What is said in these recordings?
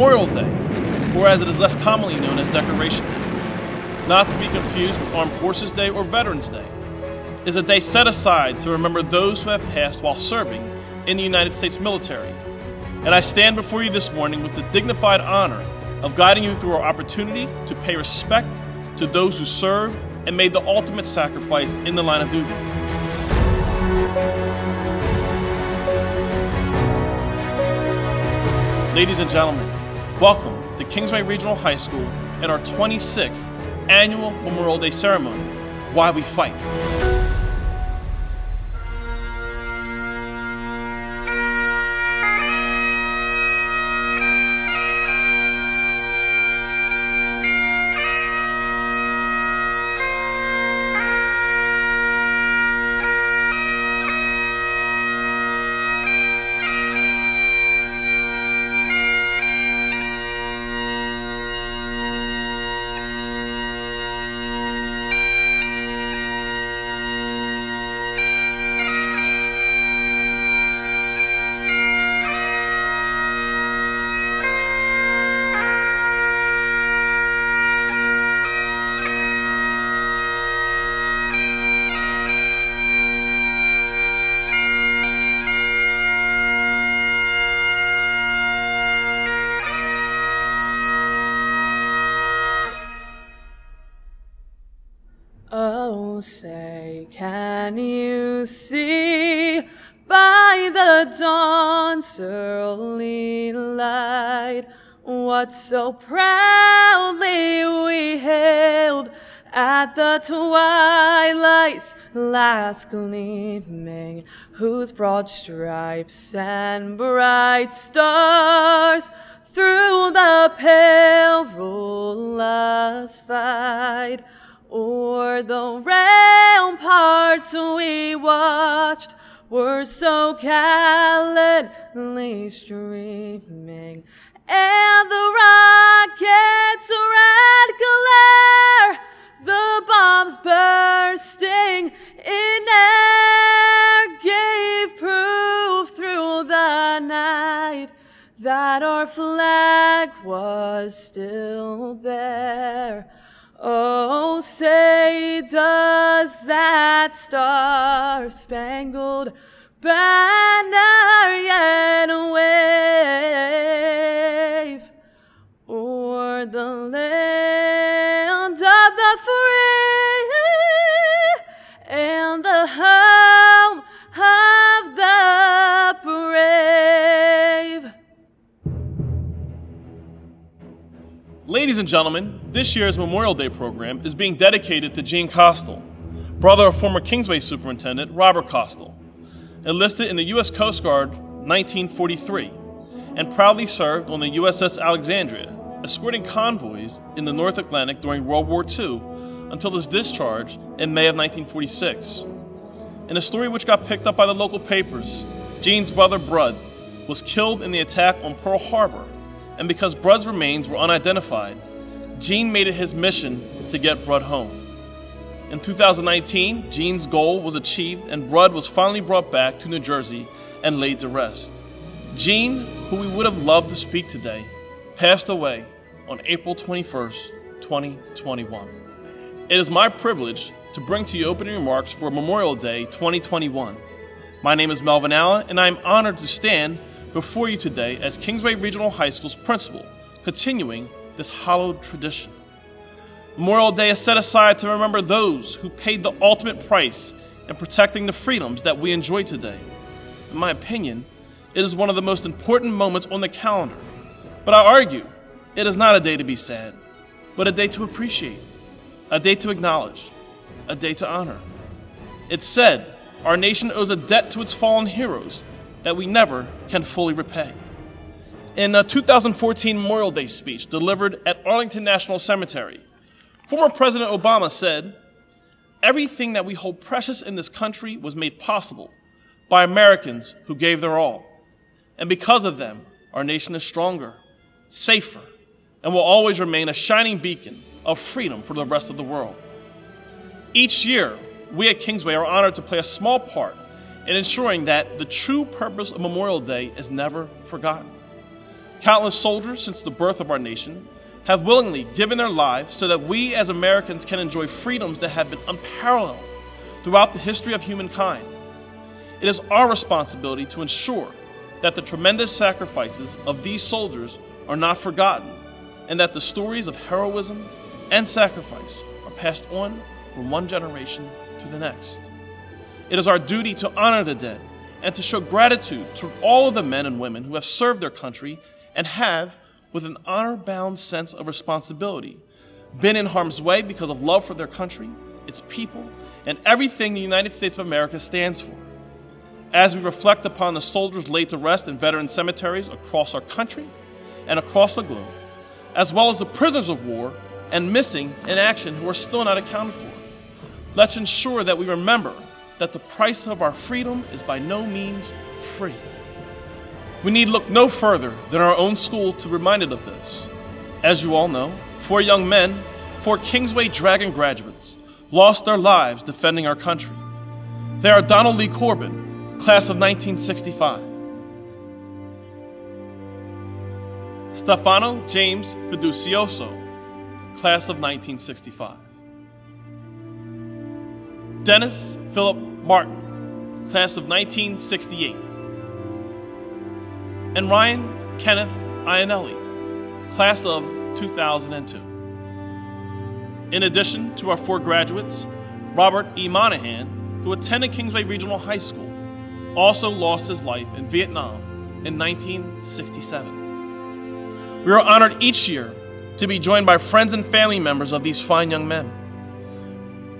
Memorial Day, or as it is less commonly known as Decoration Day, not to be confused with Armed Forces Day or Veterans Day, is a day set aside to remember those who have passed while serving in the United States military. And I stand before you this morning with the dignified honor of guiding you through our opportunity to pay respect to those who served and made the ultimate sacrifice in the line of duty. Ladies and gentlemen, welcome to Kingsway Regional High School and our 26th annual Memorial Day ceremony, Why We Fight. Oh, say, can you see by the dawn's early light what so proudly we hailed at the twilight's last gleaming, whose broad stripes and bright stars through the perilous fight o'er the ramparts we watched were so gallantly streaming, and the rocket's red glare, the bombs bursting in air, gave proof through the night that our flag was still there. Oh, say, does that star-spangled banner yet wave o'er the land of the free and the home of the brave? Ladies and gentlemen, this year's Memorial Day program is being dedicated to Gene Costal, brother of former Kingsway Superintendent Robert Costal, enlisted in the U.S. Coast Guard 1943, and proudly served on the USS Alexandria, escorting convoys in the North Atlantic during World War II until his discharge in May of 1946. In a story which got picked up by the local papers, Gene's brother Brud was killed in the attack on Pearl Harbor, and because Brud's remains were unidentified, Gene made it his mission to get Brud home. In 2019, Gene's goal was achieved and Brud was finally brought back to New Jersey and laid to rest. Gene, who we would have loved to speak today, passed away on April 21st, 2021. It is my privilege to bring to you opening remarks for Memorial Day 2021. My name is Melvin Allen, and I am honored to stand before you today as Kingsway Regional High School's principal, continuing this hallowed tradition. Memorial Day is set aside to remember those who paid the ultimate price in protecting the freedoms that we enjoy today. In my opinion, it is one of the most important moments on the calendar, but I argue it is not a day to be sad, but a day to appreciate, a day to acknowledge, a day to honor. It's said our nation owes a debt to its fallen heroes that we never can fully repay. In a 2014 Memorial Day speech delivered at Arlington National Cemetery, former President Obama said, "Everything that we hold precious in this country was made possible by Americans who gave their all. And because of them, our nation is stronger, safer, and will always remain a shining beacon of freedom for the rest of the world." Each year, we at Kingsway are honored to play a small part in ensuring that the true purpose of Memorial Day is never forgotten. Countless soldiers since the birth of our nation have willingly given their lives so that we as Americans can enjoy freedoms that have been unparalleled throughout the history of humankind. It is our responsibility to ensure that the tremendous sacrifices of these soldiers are not forgotten and that the stories of heroism and sacrifice are passed on from one generation to the next. It is our duty to honor the dead and to show gratitude to all of the men and women who have served their country and have, with an honor-bound sense of responsibility, been in harm's way because of love for their country, its people, and everything the United States of America stands for. As we reflect upon the soldiers laid to rest in veteran cemeteries across our country and across the globe, as well as the prisoners of war and missing in action who are still not accounted for, let's ensure that we remember that the price of our freedom is by no means free. We need look no further than our own school to be reminded of this. As you all know, 4 young men, 4 Kingsway Dragon graduates, lost their lives defending our country. They are Donald Lee Corbin, class of 1965. Stefano James Fiducioso, class of 1965. Dennis Philip Martin, class of 1968. And Ryan Kenneth Ionelli, class of 2002. In addition to our 4 graduates, Robert E. Monahan, who attended Kingsway Regional High School, also lost his life in Vietnam in 1967. We are honored each year to be joined by friends and family members of these fine young men.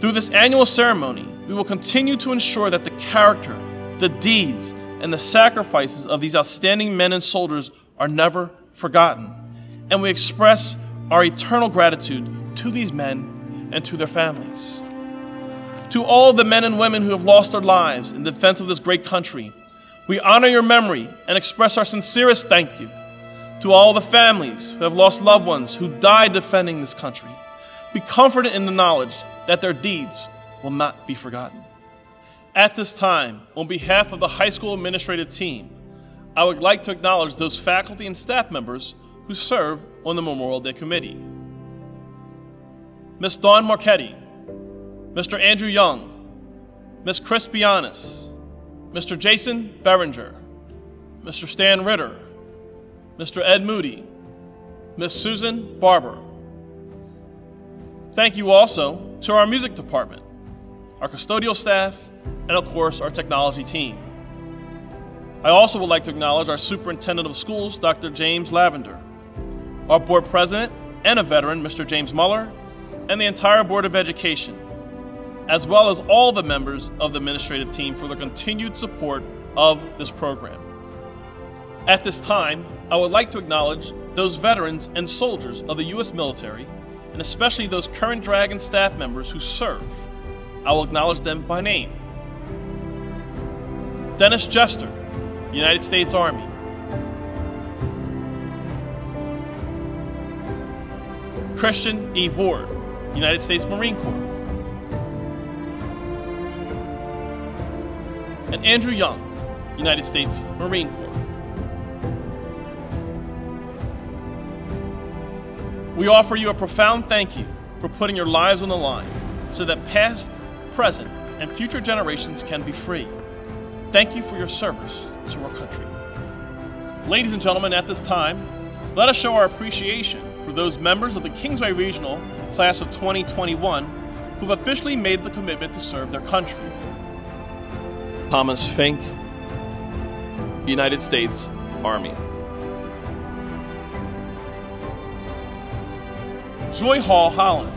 Through this annual ceremony, we will continue to ensure that the character, the deeds, and the sacrifices of these outstanding men and soldiers are never forgotten, and we express our eternal gratitude to these men and to their families. To all the men and women who have lost their lives in defense of this great country, we honor your memory and express our sincerest thank you. To all the families who have lost loved ones who died defending this country, be comforted in the knowledge that their deeds will not be forgotten. At this time, on behalf of the high school administrative team, I would like to acknowledge those faculty and staff members who serve on the Memorial Day Committee. Ms. Dawn Marchetti, Mr. Andrew Young, Ms. Chris Bianis, Mr. Jason Berenger, Mr. Stan Ritter, Mr. Ed Moody, Ms. Susan Barber. Thank you also to our music department, our custodial staff, and of course, our technology team. I also would like to acknowledge our Superintendent of Schools, Dr. James Lavender, our Board President and a veteran, Mr. James Muller, and the entire Board of Education, as well as all the members of the administrative team for their continued support of this program. At this time, I would like to acknowledge those veterans and soldiers of the U.S. military, and especially those current Dragon staff members who serve. I will acknowledge them by name. Dennis Jester, United States Army. Christian E. Ward, United States Marine Corps. And Andrew Young, United States Marine Corps. We offer you a profound thank you for putting your lives on the line so that past, present, and future generations can be free. Thank you for your service to our country. Ladies and gentlemen, at this time, let us show our appreciation for those members of the Kingsway Regional Class of 2021 who have officially made the commitment to serve their country. Thomas Fink, United States Army. Joy Hall Holland,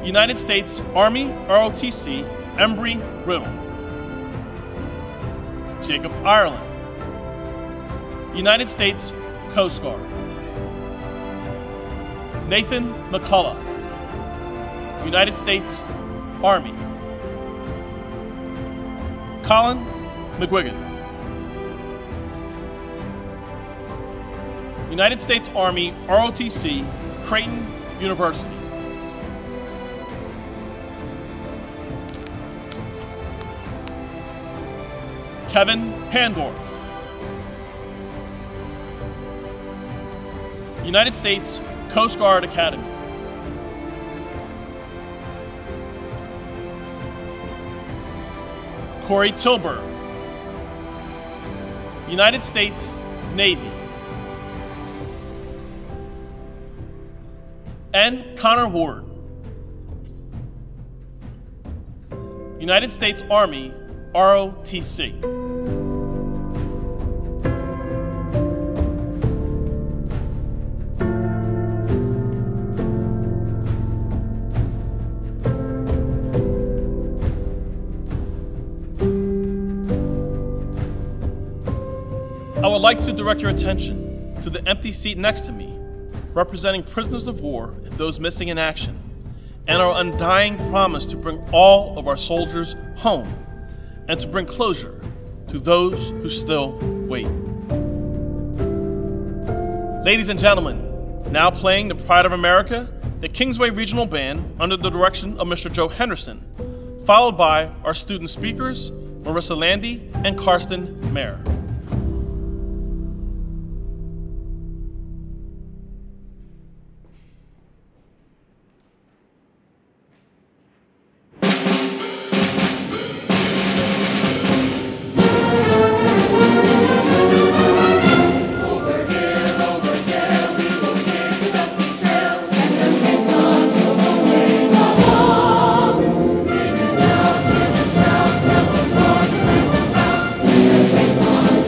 United States Army ROTC Embry-Riddle. Jacob Ireland, United States Coast Guard. Nathan McCullough, United States Army. Colin McGuigan, United States Army ROTC Creighton University. Kevin Pandorf, United States Coast Guard Academy. Corey Tilburg, United States Navy. And Connor Ward, United States Army, ROTC. I would like to direct your attention to the empty seat next to me, representing prisoners of war and those missing in action, and our undying promise to bring all of our soldiers home and to bring closure to those who still wait. Ladies and gentlemen, now playing the Pride of America, the Kingsway Regional Band under the direction of Mr. Joe Henderson, followed by our student speakers, Marissa Landy and Karsten Mayer. On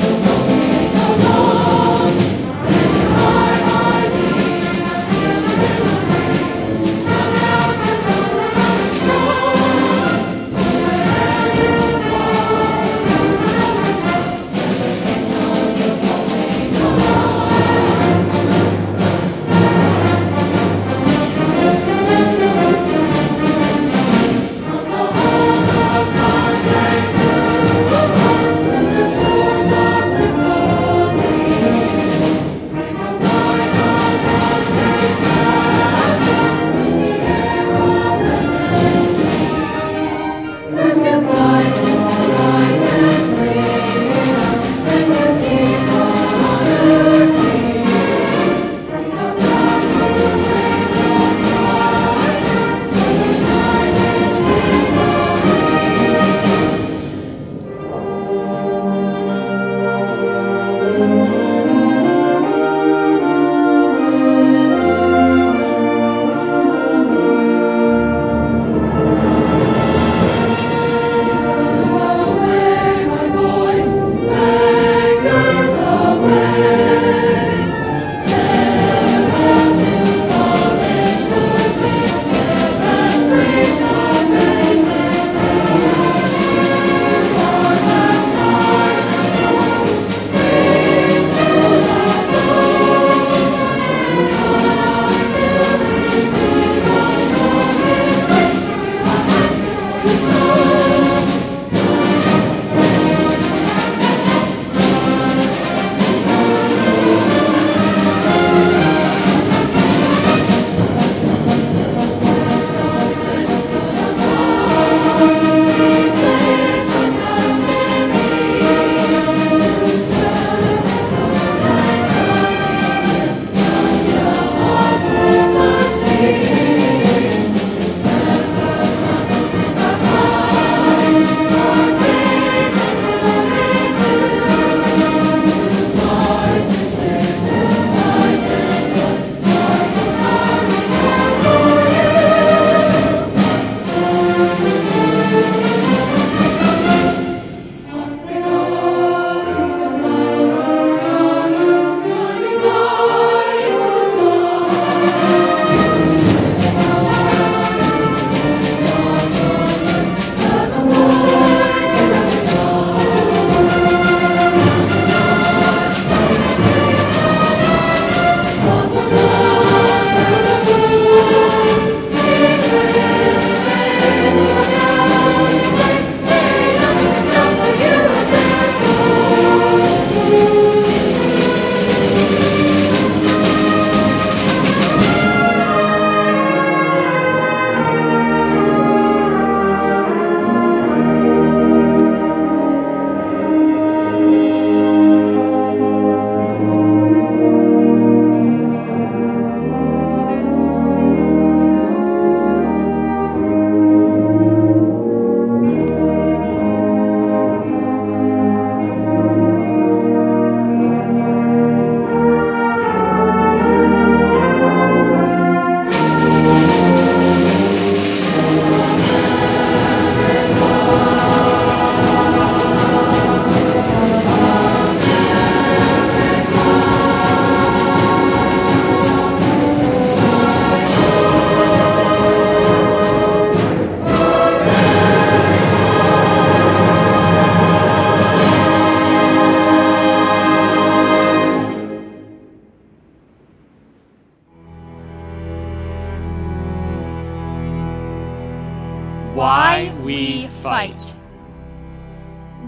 Why We Fight.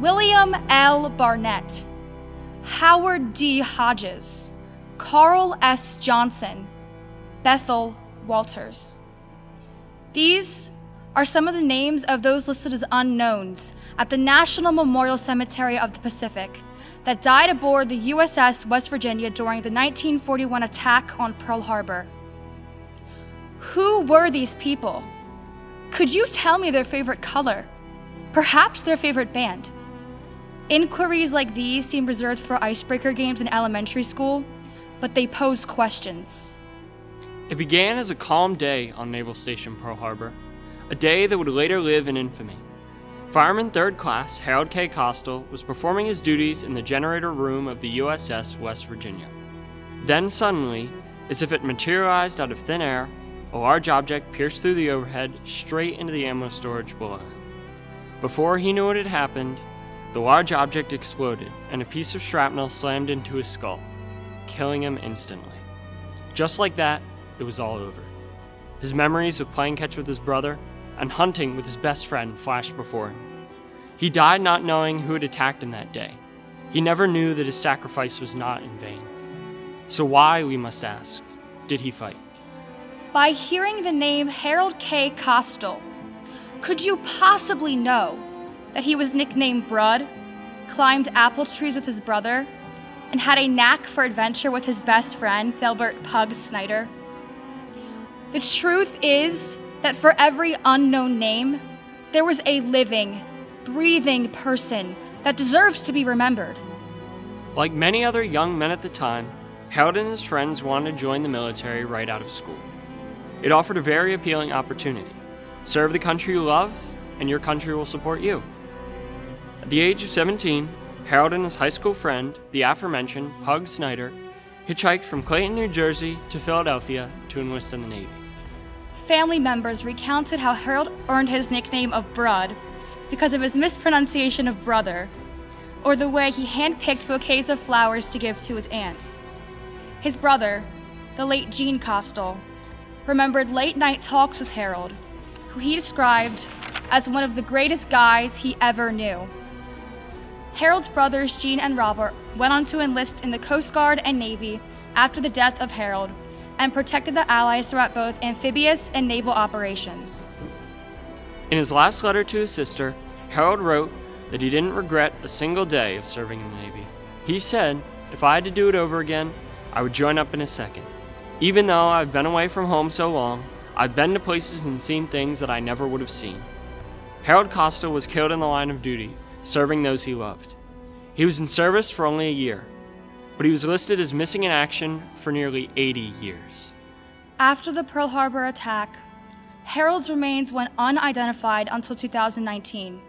William L. Barnett, Howard D. Hodges, Carl S. Johnson, Bethel Walters. These are some of the names of those listed as unknowns at the National Memorial Cemetery of the Pacific that died aboard the USS West Virginia during the 1941 attack on Pearl Harbor. Who were these people? Could you tell me their favorite color? Perhaps their favorite band? Inquiries like these seem reserved for icebreaker games in elementary school, but they pose questions. It began as a calm day on Naval Station Pearl Harbor, a day that would later live in infamy. Fireman 3rd Class Harold K. Costel was performing his duties in the generator room of the USS West Virginia. Then suddenly, as if it materialized out of thin air, a large object pierced through the overhead straight into the ammo storage below. Before he knew what had happened, the large object exploded and a piece of shrapnel slammed into his skull, killing him instantly. Just like that, it was all over. His memories of playing catch with his brother and hunting with his best friend flashed before him. He died not knowing who had attacked him that day. He never knew that his sacrifice was not in vain. So why, we must ask, did he fight? By hearing the name Harold K. Costel, could you possibly know that he was nicknamed Brud, climbed apple trees with his brother, and had a knack for adventure with his best friend, Thelbert Pug Snyder? The truth is that for every unknown name, there was a living, breathing person that deserves to be remembered. Like many other young men at the time, Harold and his friends wanted to join the military right out of school. It offered a very appealing opportunity. Serve the country you love, and your country will support you. At the age of 17, Harold and his high school friend, the aforementioned Pug Snyder, hitchhiked from Clayton, New Jersey to Philadelphia to enlist in the Navy. Family members recounted how Harold earned his nickname of Brud because of his mispronunciation of brother, or the way he handpicked bouquets of flowers to give to his aunts. His brother, the late Gene Costel, remembered late-night talks with Harold, who he described as one of the greatest guys he ever knew. Harold's brothers, Gene and Robert, went on to enlist in the Coast Guard and Navy after the death of Harold and protected the Allies throughout both amphibious and naval operations. In his last letter to his sister, Harold wrote that he didn't regret a single day of serving in the Navy. He said, "If I had to do it over again, I would join up in a second. Even though I've been away from home so long, I've been to places and seen things that I never would have seen." Harold Costel was killed in the line of duty, serving those he loved. He was in service for only a year, but he was listed as missing in action for nearly 80 years. After the Pearl Harbor attack, Harold's remains went unidentified until 2019.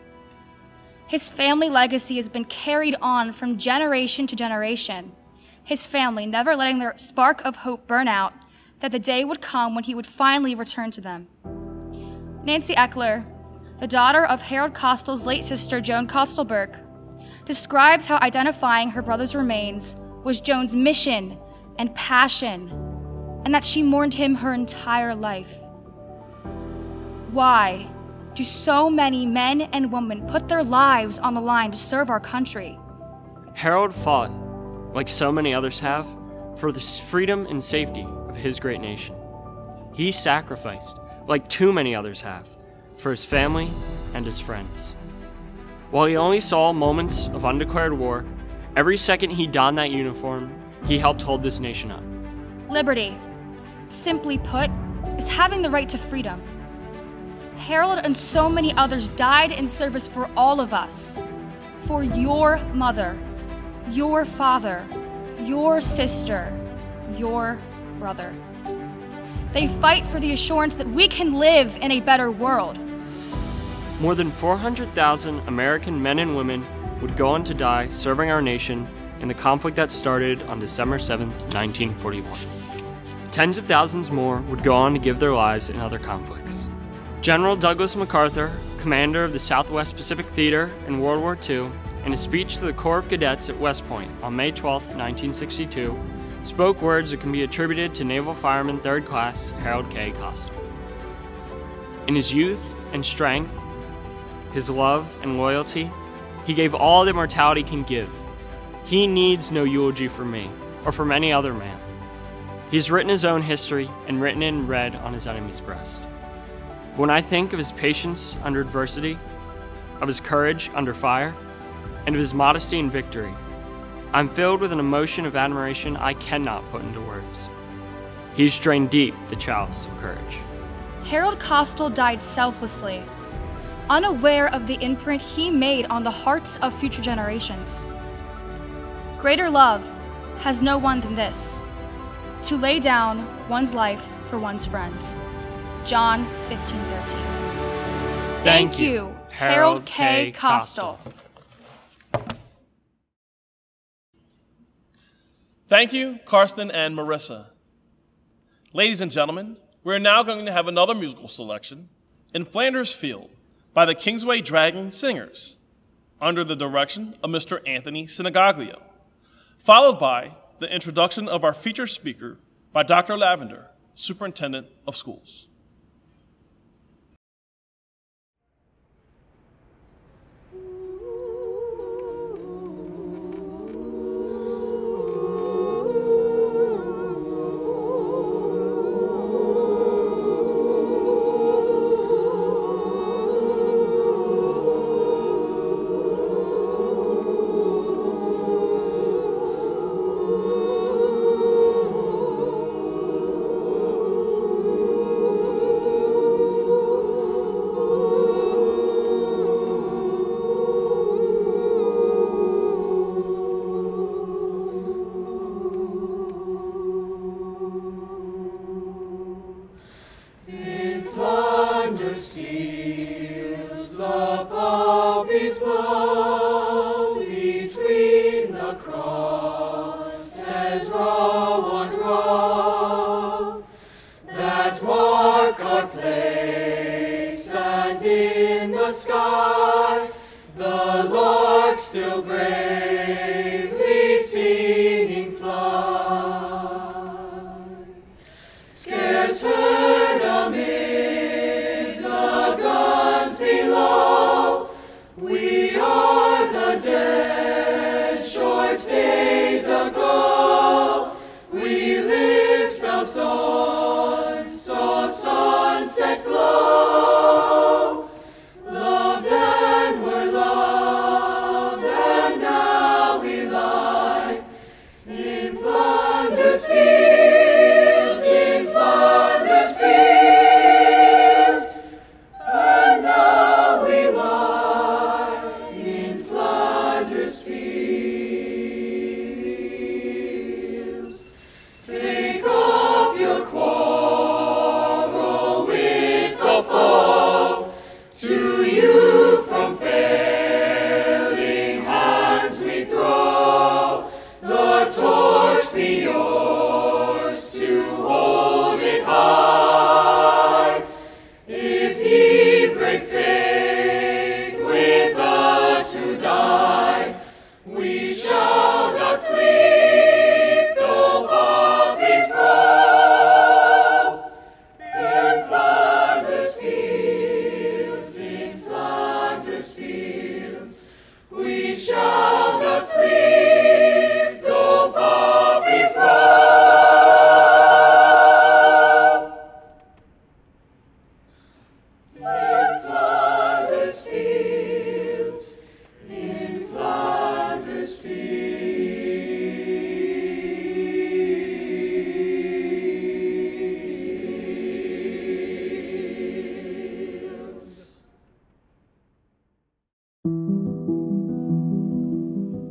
His family legacy has been carried on from generation to generation, his family never letting their spark of hope burn out that the day would come when he would finally return to them. Nancy Eckler, the daughter of Harold Costel's late sister Joan Costel Burke, describes how identifying her brother's remains was Joan's mission and passion, and that she mourned him her entire life. Why do so many men and women put their lives on the line to serve our country? Harold fought, like so many others have, for the freedom and safety of his great nation. He sacrificed, like too many others have, for his family and his friends. While he only saw moments of undeclared war, every second he donned that uniform, he helped hold this nation up. Liberty, simply put, is having the right to freedom. Harold and so many others died in service for all of us, for your mother, your father, your sister, your brother. They fight for the assurance that we can live in a better world. More than 400,000 American men and women would go on to die serving our nation in the conflict that started on December 7, 1941. Tens of thousands more would go on to give their lives in other conflicts. General Douglas MacArthur, commander of the Southwest Pacific Theater in World War II, in a speech to the Corps of Cadets at West Point on May 12, 1962, spoke words that can be attributed to Naval Fireman 3rd Class Harold K. Costel. In his youth, and strength, his love and loyalty, he gave all that mortality can give. He needs no eulogy from me or from any other man. He's written his own history and written it in red on his enemy's breast. When I think of his patience under adversity, of his courage under fire, and of his modesty in victory, I'm filled with an emotion of admiration I cannot put into words. He's drained deep the chalice of courage. Harold Costel died selflessly, unaware of the imprint he made on the hearts of future generations. Greater love has no one than this, to lay down one's life for one's friends. John 15:13. Thank you, Harold K. Costel. Thank you, Karsten and Marissa. Ladies and gentlemen, we're now going to have another musical selection, In Flanders Field, by the Kingsway Dragon Singers, under the direction of Mr. Anthony Sinagoglio, followed by the introduction of our featured speaker by Dr. Lavender, Superintendent of Schools.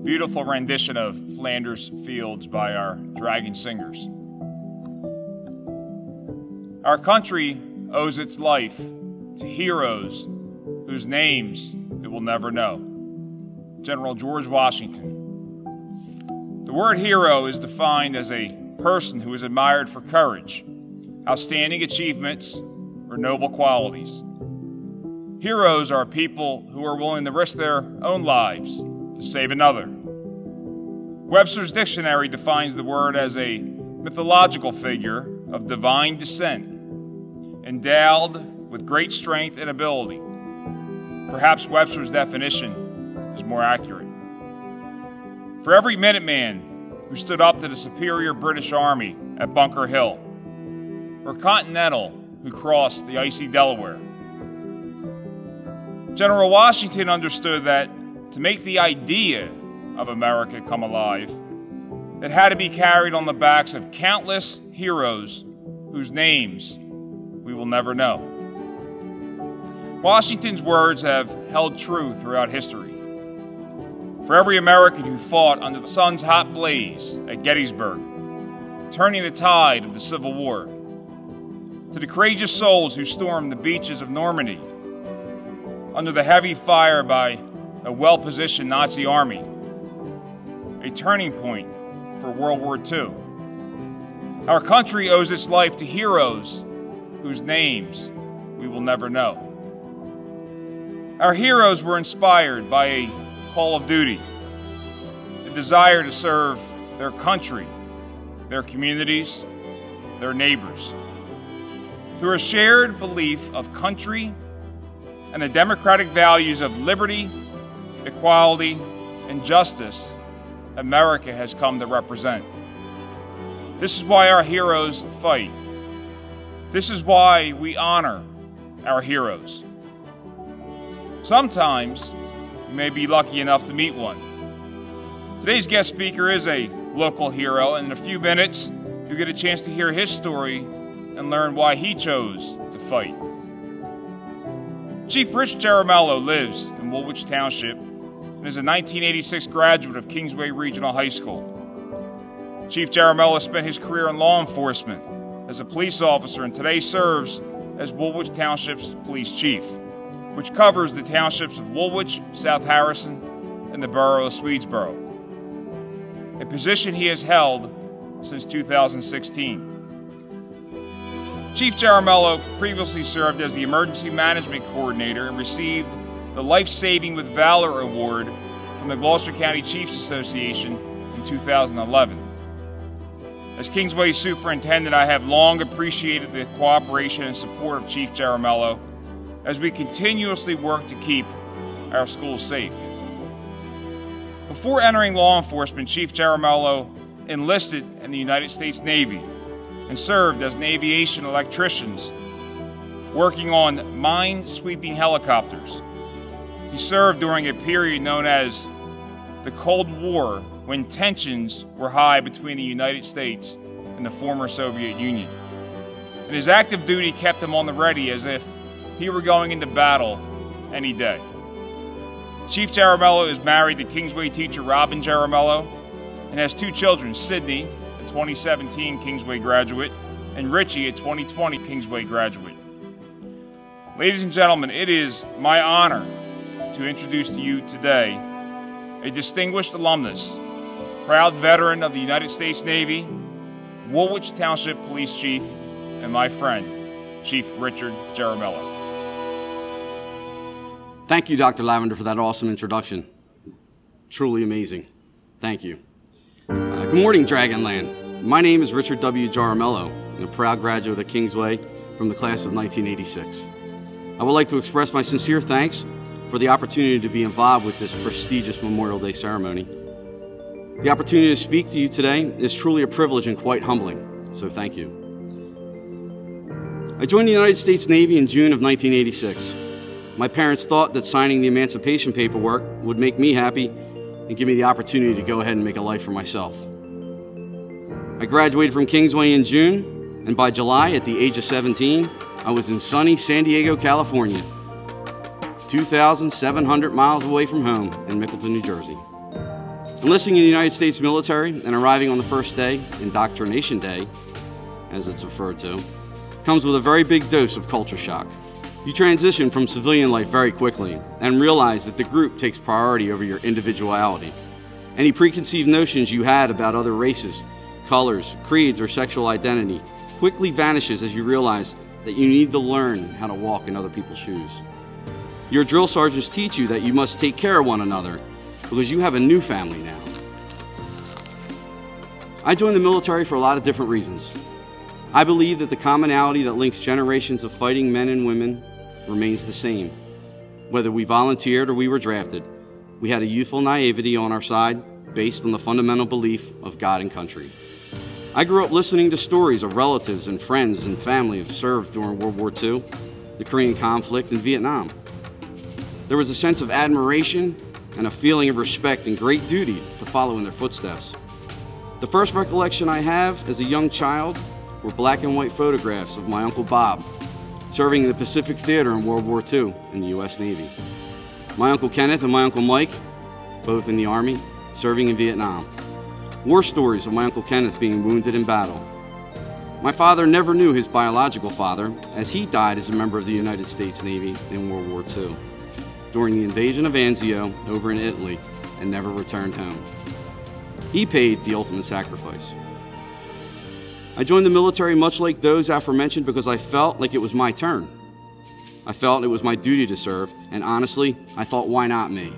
Beautiful rendition of Flanders Fields by our Dragon Singers. Our country owes its life to heroes whose names it will never know. General George Washington. The word hero is defined as a person who is admired for courage, outstanding achievements, or noble qualities. Heroes are people who are willing to risk their own lives to save another. Webster's dictionary defines the word as a mythological figure of divine descent, endowed with great strength and ability. Perhaps Webster's definition is more accurate. For every Minuteman who stood up to the superior British Army at Bunker Hill, or Continental who crossed the icy Delaware, General Washington understood that to make the idea of America come alive, it had to be carried on the backs of countless heroes whose names we will never know. Washington's words have held true throughout history. For every American who fought under the sun's hot blaze at Gettysburg, turning the tide of the Civil War, to the courageous souls who stormed the beaches of Normandy under the heavy fire by a well-positioned Nazi army, a turning point for World War II. Our country owes its life to heroes whose names we will never know. Our heroes were inspired by a call of duty, a desire to serve their country, their communities, their neighbors. Through a shared belief of country and the democratic values of liberty, equality, and justice, America has come to represent. This is why our heroes fight. This is why we honor our heroes. Sometimes you may be lucky enough to meet one. Today's guest speaker is a local hero, and in a few minutes you'll get a chance to hear his story and learn why he chose to fight. Chief Rich Jaramello lives in Woolwich Township and is a 1986 graduate of Kingsway Regional High School. Chief Jaramello spent his career in law enforcement as a police officer and today serves as Woolwich Township's police chief, which covers the townships of Woolwich, South Harrison, and the borough of Swedesboro, a position he has held since 2016. Chief Jaramello previously served as the Emergency Management Coordinator and received the Life Saving with Valor Award from the Gloucester County Chiefs Association in 2011. As Kingsway Superintendent, I have long appreciated the cooperation and support of Chief Jaramello as we continuously work to keep our schools safe. Before entering law enforcement, Chief Jaramello enlisted in the United States Navy and served as an aviation electrician, working on mine-sweeping helicopters. He served during a period known as the Cold War, when tensions were high between the United States and the former Soviet Union. And his active duty kept him on the ready as if he were going into battle any day. Chief Jaramello is married to Kingsway teacher Robin Jaramello and has two children, Sydney, a 2017 Kingsway graduate, and Richie, a 2020 Kingsway graduate. Ladies and gentlemen, it is my honor to introduce to you today a distinguished alumnus, proud veteran of the United States Navy, Woolwich Township Police Chief, and my friend, Chief Richard Jaramello. Thank you, Dr. Lavender, for that awesome introduction. Truly amazing. Thank you. Good morning, Dragonland. My name is Richard W. Jaramello, and a proud graduate of Kingsway from the class of 1986. I would like to express my sincere thanks for the opportunity to be involved with this prestigious Memorial Day ceremony. The opportunity to speak to you today is truly a privilege and quite humbling, so thank you. I joined the United States Navy in June of 1986. My parents thought that signing the emancipation paperwork would make me happy and give me the opportunity to go ahead and make a life for myself. I graduated from Kingsway in June, and by July, at the age of 17, I was in sunny San Diego, California, 2,700 miles away from home in Mickleton, New Jersey. Enlisting in the United States military and arriving on the first day, Indoctrination Day, as it's referred to, comes with a very big dose of culture shock. You transition from civilian life very quickly and realize that the group takes priority over your individuality. Any preconceived notions you had about other races, colors, creeds, or sexual identity quickly vanishes as you realize that you need to learn how to walk in other people's shoes. Your drill sergeants teach you that you must take care of one another because you have a new family now. I joined the military for a lot of different reasons. I believe that the commonality that links generations of fighting men and women remains the same. Whether we volunteered or we were drafted, we had a youthful naivety on our side based on the fundamental belief of God and country. I grew up listening to stories of relatives and friends and family who served during World War II, the Korean conflict, and Vietnam. There was a sense of admiration and a feeling of respect and great duty to follow in their footsteps. The first recollection I have as a young child were black and white photographs of my Uncle Bob serving in the Pacific Theater in World War II in the U.S. Navy. My Uncle Kenneth and my Uncle Mike, both in the Army, serving in Vietnam. War stories of my Uncle Kenneth being wounded in battle. My father never knew his biological father, as he died as a member of the United States Navy in World War II during the invasion of Anzio over in Italy and never returned home. He paid the ultimate sacrifice. I joined the military much like those aforementioned because I felt like it was my turn. I felt it was my duty to serve, and honestly, I thought, why not me?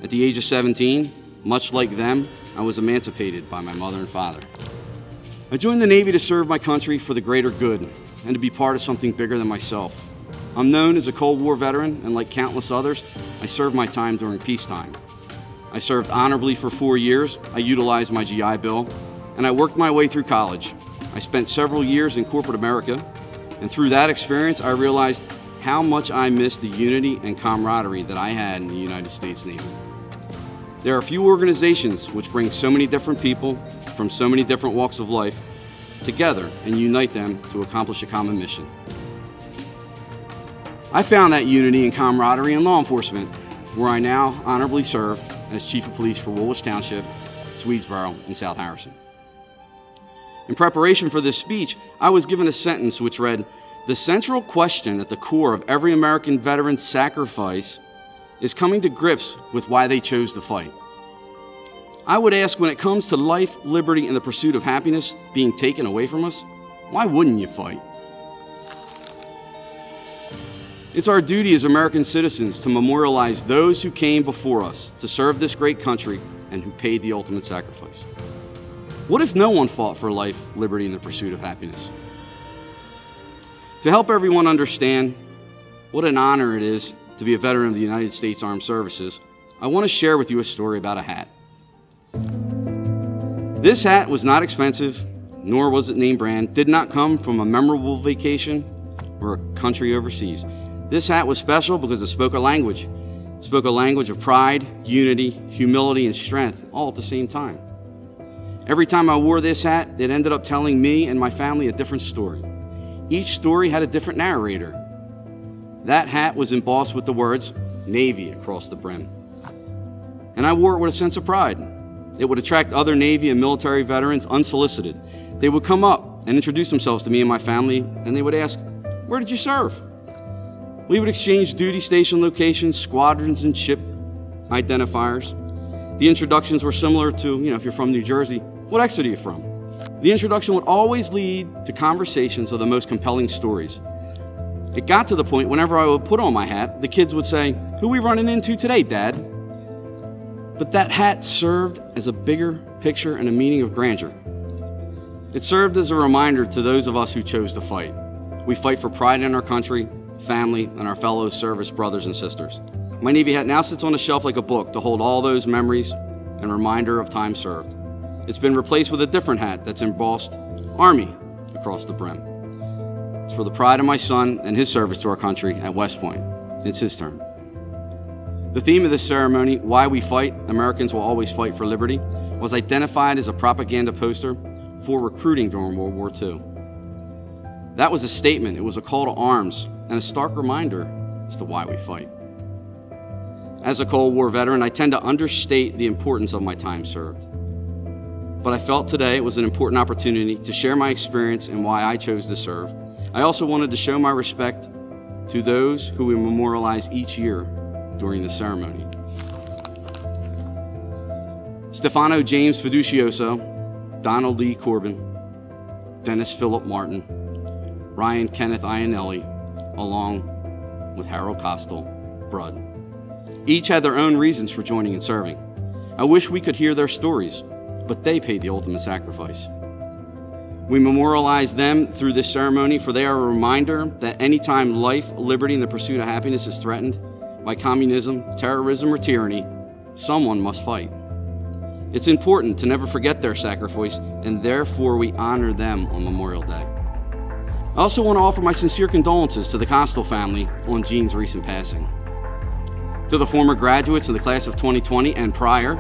At the age of 17, much like them, I was emancipated by my mother and father. I joined the Navy to serve my country for the greater good and to be part of something bigger than myself. I'm known as a Cold War veteran, and like countless others, I served my time during peacetime. I served honorably for 4 years, I utilized my GI Bill, and I worked my way through college. I spent several years in corporate America, and through that experience, I realized how much I missed the unity and camaraderie that I had in the United States Navy. There are few organizations which bring so many different people from so many different walks of life together and unite them to accomplish a common mission. I found that unity and camaraderie in law enforcement, where I now honorably serve as Chief of Police for Woolwich Township, Swedesboro, and South Harrison. In preparation for this speech, I was given a sentence which read, "The central question at the core of every American veteran's sacrifice is coming to grips with why they chose to fight." I would ask, when it comes to life, liberty, and the pursuit of happiness being taken away from us, why wouldn't you fight? It's our duty as American citizens to memorialize those who came before us to serve this great country and who paid the ultimate sacrifice. What if no one fought for life, liberty, and the pursuit of happiness? To help everyone understand what an honor it is to be a veteran of the United States Armed Services, I want to share with you a story about a hat. This hat was not expensive, nor was it name brand, did not come from a memorable vacation or a country overseas. This hat was special because it spoke a language. It spoke a language of pride, unity, humility, and strength, all at the same time. Every time I wore this hat, it ended up telling me and my family a different story. Each story had a different narrator. That hat was embossed with the words, Navy, across the brim. And I wore it with a sense of pride. It would attract other Navy and military veterans unsolicited. They would come up and introduce themselves to me and my family, and they would ask, "Where did you serve?" We would exchange duty station locations, squadrons, and ship identifiers. The introductions were similar to, if you're from New Jersey, what exit are you from? The introduction would always lead to conversations of the most compelling stories. It got to the point whenever I would put on my hat, the kids would say, "Who are we running into today, Dad?" But that hat served as a bigger picture and a meaning of grandeur. It served as a reminder to those of us who chose to fight. We fight for pride in our country, family, and our fellow service brothers and sisters. My Navy hat now sits on a shelf like a book to hold all those memories and reminder of time served. It's been replaced with a different hat that's embossed Army across the brim. It's for the pride of my son and his service to our country at West Point. It's his turn. The theme of this ceremony, Why We Fight, Americans Will Always Fight for Liberty, was identified as a propaganda poster for recruiting during World War II. That was a statement, it was a call to arms, and a stark reminder as to why we fight. As a Cold War veteran, I tend to understate the importance of my time served. But I felt today it was an important opportunity to share my experience and why I chose to serve. I also wanted to show my respect to those who we memorialize each year during the ceremony. Stefano James Fiducioso, Donald Lee Corbin, Dennis Philip Martin, Ryan Kenneth Iannelli, along with Harold Costel, Brud. Each had their own reasons for joining and serving. I wish we could hear their stories, but they paid the ultimate sacrifice. We memorialize them through this ceremony, for they are a reminder that anytime life, liberty, and the pursuit of happiness is threatened by communism, terrorism, or tyranny, someone must fight. It's important to never forget their sacrifice, and therefore we honor them on Memorial Day. I also want to offer my sincere condolences to the Costal family on Gene's recent passing. To the former graduates of the class of 2020 and prior,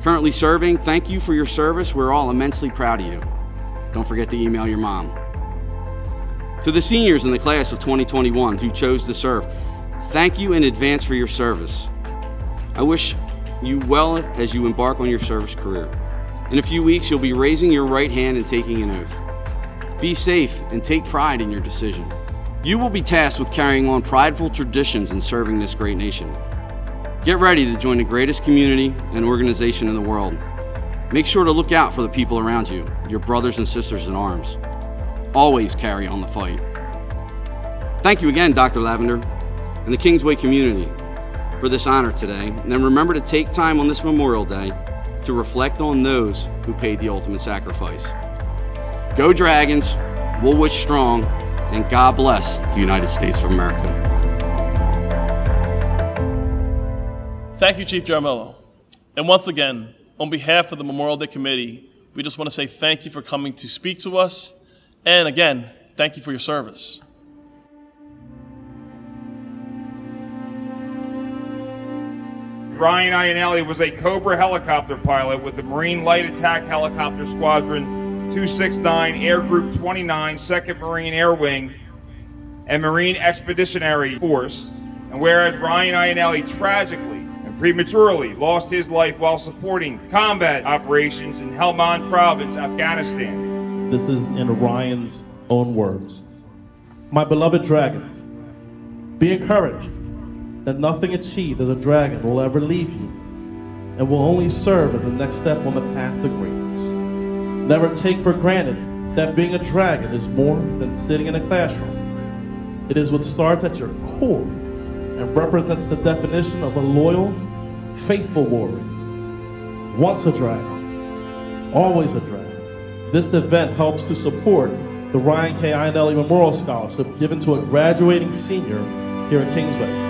currently serving, thank you for your service. We're all immensely proud of you. Don't forget to email your mom. To the seniors in the class of 2021 who chose to serve, thank you in advance for your service. I wish you well as you embark on your service career. In a few weeks, you'll be raising your right hand and taking an oath. Be safe and take pride in your decision. You will be tasked with carrying on prideful traditions and serving this great nation. Get ready to join the greatest community and organization in the world. Make sure to look out for the people around you, your brothers and sisters in arms. Always carry on the fight. Thank you again, Dr. Lavender, and the Kingsway community for this honor today. And then remember to take time on this Memorial Day to reflect on those who paid the ultimate sacrifice. Go Dragons, Woolwich strong, and God bless the United States of America. Thank you, Chief Jaramillo. And once again, on behalf of the Memorial Day Committee, we just want to say thank you for coming to speak to us. And again, thank you for your service. Ryan Ionelli was a Cobra helicopter pilot with the Marine Light Attack Helicopter Squadron 269 Air Group 29, 2nd Marine Air Wing, and Marine Expeditionary Force. And whereas Ryan Ionelli tragically and prematurely lost his life while supporting combat operations in Helmand Province, Afghanistan. This is in Ryan's own words. My beloved Dragons, be encouraged that nothing achieved as a dragon will ever leave you and will only serve as the next step on the path to greatness. Never take for granted that being a dragon is more than sitting in a classroom. It is what starts at your core and represents the definition of a loyal, faithful warrior. Once a dragon, always a dragon. This event helps to support the Ryan K. Ionelli Memorial Scholarship given to a graduating senior here at Kingsway.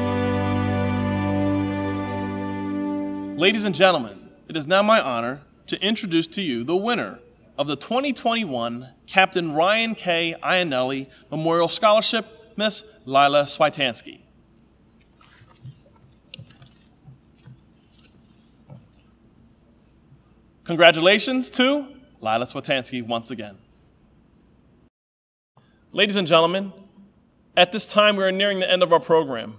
Ladies and gentlemen, it is now my honor to introduce to you the winner of the 2021 Captain Ryan K. Ionelli Memorial Scholarship, Miss Lila Switansky. Congratulations to Lila Switansky once again. Ladies and gentlemen, at this time we are nearing the end of our program,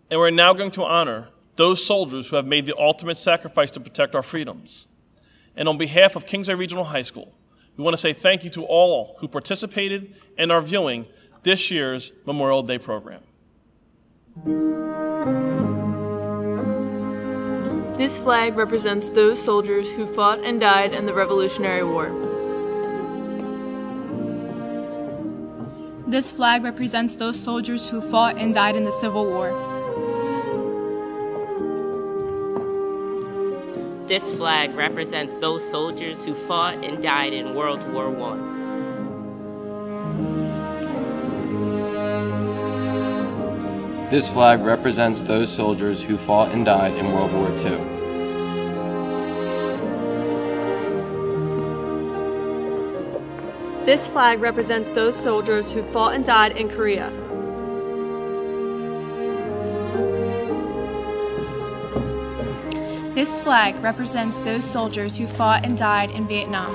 and we're now going to honor those soldiers who have made the ultimate sacrifice to protect our freedoms. And on behalf of Kingsway Regional High School, we want to say thank you to all who participated and are viewing this year's Memorial Day program. This flag represents those soldiers who fought and died in the Revolutionary War. This flag represents those soldiers who fought and died in the Civil War. This flag represents those soldiers who fought and died in World War I. This flag represents those soldiers who fought and died in World War II. This flag represents those soldiers who fought and died in Korea. This flag represents those soldiers who fought and died in Vietnam.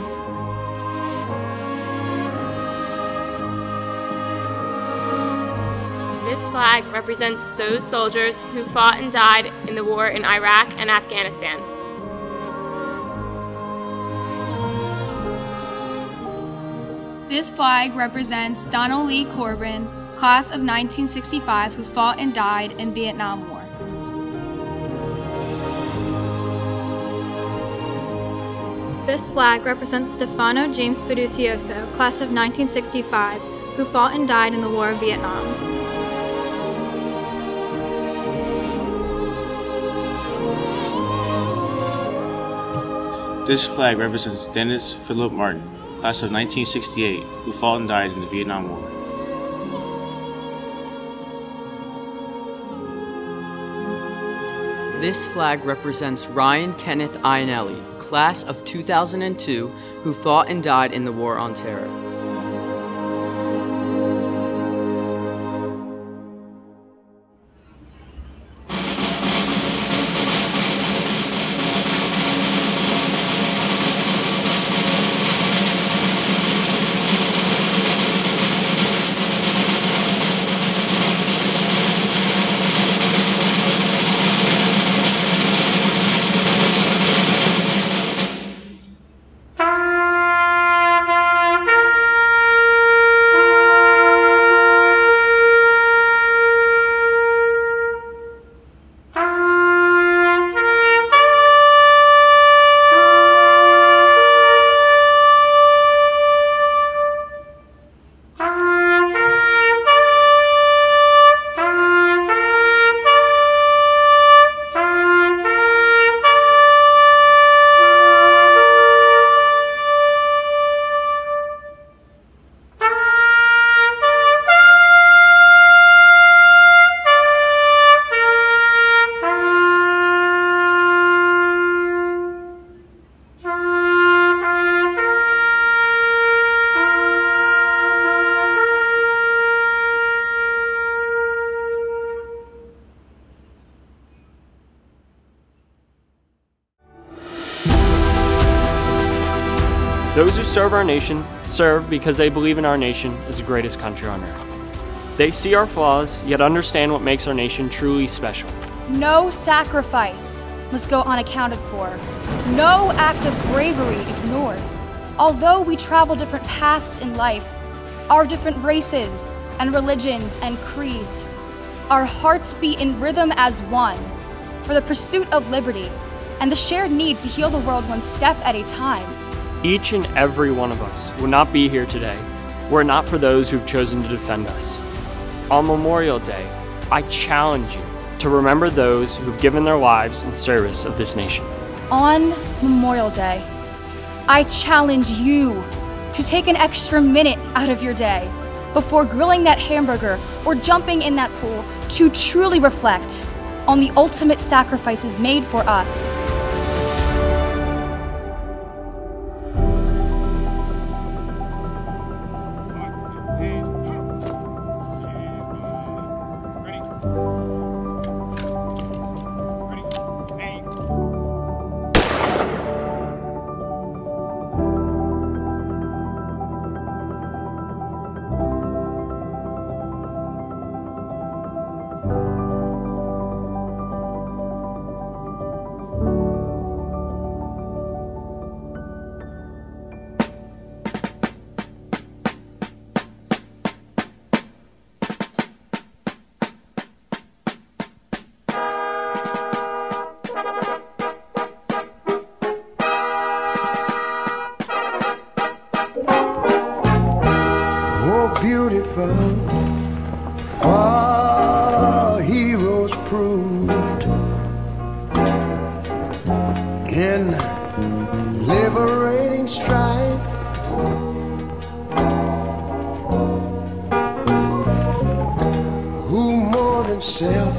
This flag represents those soldiers who fought and died in the war in Iraq and Afghanistan. This flag represents Donald Lee Corbin, class of 1965, who fought and died in Vietnam War. This flag represents Stefano James Fiducioso, class of 1965, who fought and died in the War of Vietnam. This flag represents Dennis Philip Martin, class of 1968, who fought and died in the Vietnam War. This flag represents Ryan Kenneth Ionelli, class of 2002, who fought and died in the War on Terror. Those who serve our nation serve because they believe in our nation as the greatest country on earth. They see our flaws, yet understand what makes our nation truly special. No sacrifice must go unaccounted for. No act of bravery ignored. Although we travel different paths in life, our different races and religions and creeds, our hearts beat in rhythm as one for the pursuit of liberty and the shared need to heal the world one step at a time. Each and every one of us would not be here today were it not for those who've chosen to defend us. On Memorial Day, I challenge you to remember those who've given their lives in service of this nation. On Memorial Day, I challenge you to take an extra minute out of your day before grilling that hamburger or jumping in that pool to truly reflect on the ultimate sacrifices made for us. Beautiful, our heroes proved in liberating strife. Who more than self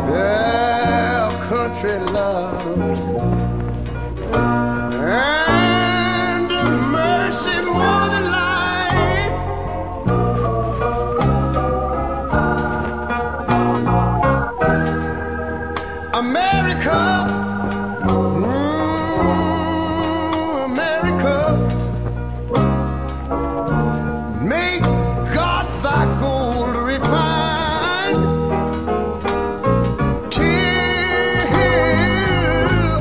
their country loved, and mercy more than life. America, America, make God thy gold refined, till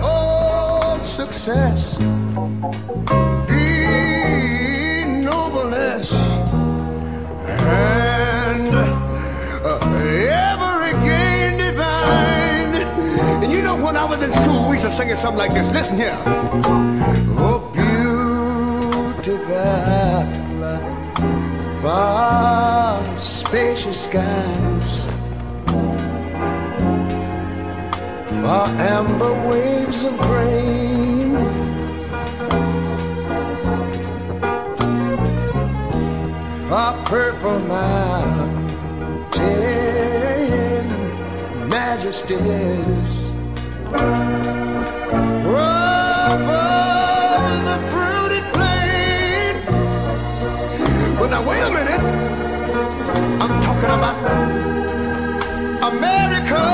all success be nobleness, and ever again divine. And you know, when I was in school, we used to sing it something like this. Listen here. Oh, beautiful, far spacious skies, far amber waves of grain, purple mountain majesties. Over the fruited plain. But now wait a minute, I'm talking about America,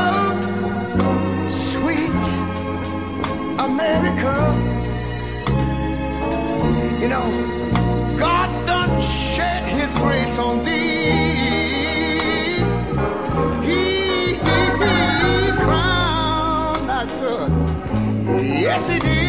sweet America. You know, God done shed his grace on thee. He crowned thy good. Yes, he did.